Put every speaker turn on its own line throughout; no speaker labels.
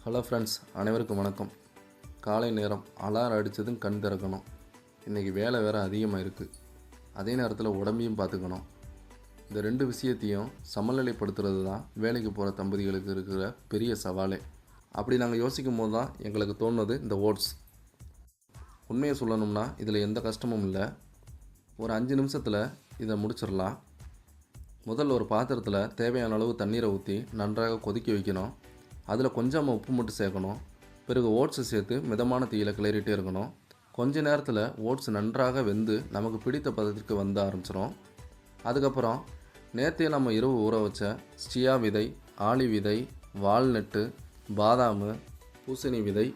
Hello friends, அனைவருக்கும் வணக்கம். காலை நேரம் அலாரம் அடித்ததும் கண் திறக்கணும். இன்றைக்கி வேலை வேறு அதிகமாக இருக்குது. அதே நேரத்தில் உடம்பையும் பார்த்துக்கணும். இந்த ரெண்டு விஷயத்தையும் சமநிலைப்படுத்துறது தான் வேலைக்கு போகிற தம்பதிகளுக்கு இருக்கிற பெரிய சவாலே. அப்படி நாங்கள் யோசிக்கும் போது தான் எங்களுக்கு தோணுது இந்த ஓட்ஸ். உண்மையை சொல்லணும்னா இதில் எந்த கஷ்டமும் இல்லை. ஒரு 5 நிமிஷத்தில் இதை முடிச்சிடலாம். முதல்ல ஒரு பாத்திரத்தில் தேவையான அளவு தண்ணீரை ஊற்றி நன்றாக கொதிக்க வைக்கணும். அதில் கொஞ்சமாக உப்பு மட்டும் சேர்க்கணும். பிறகு ஓட்ஸை சேர்த்து மிதமான தீயில் கிளறிட்டே இருக்கணும். கொஞ்ச நேரத்தில் ஓட்ஸ் நன்றாக வெந்து நமக்கு பிடித்த பதத்திற்கு வந்து ஆரம்பிச்சிடும். அதுக்கப்புறம் நேற்றே நம்ம இரவு ஊற வச்ச சியா விதை, ஆளி விதை, வால்நட்டு, பாதாம், பூசணி விதை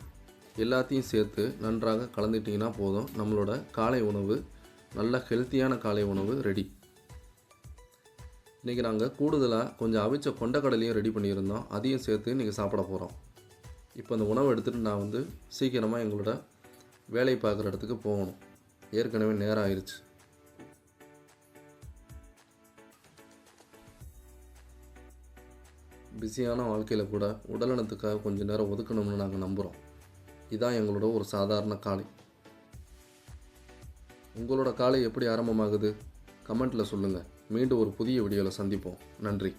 எல்லாத்தையும் சேர்த்து நன்றாக கலந்துட்டிங்கன்னா போதும். நம்மளோட காலை உணவு நல்ல ஹெல்த்தியான காலை உணவு ரெடி. இன்றைக்கி நாங்கள் கூடுதலாக கொஞ்சம் அவிச்ச கொண்டக்கடலையும் ரெடி பண்ணியிருந்தோம். அதையும் சேர்த்து இன்றைக்கி சாப்பிட போகிறோம். இப்போ அந்த உணவை எடுத்துகிட்டு நான் சீக்கிரமாக எங்களோட வேலை பார்க்குற இடத்துக்கு போகணும். ஏற்கனவே நேரம் ஆயிடுச்சு. பிஸியான வாழ்க்கையில் கூட உடல்நலத்துக்காக கொஞ்சம் நேரம் ஒதுக்கணும்னு நாங்கள் நம்புகிறோம். இதுதான் எங்களோட ஒரு சாதாரண காலை. உங்களோட காலை எப்படி ஆரம்பமாகுது? கமெண்ட்டில் சொல்லுங்கள். மீண்டும் ஒரு புதிய வீடியோவில் சந்திப்போம். நன்றி.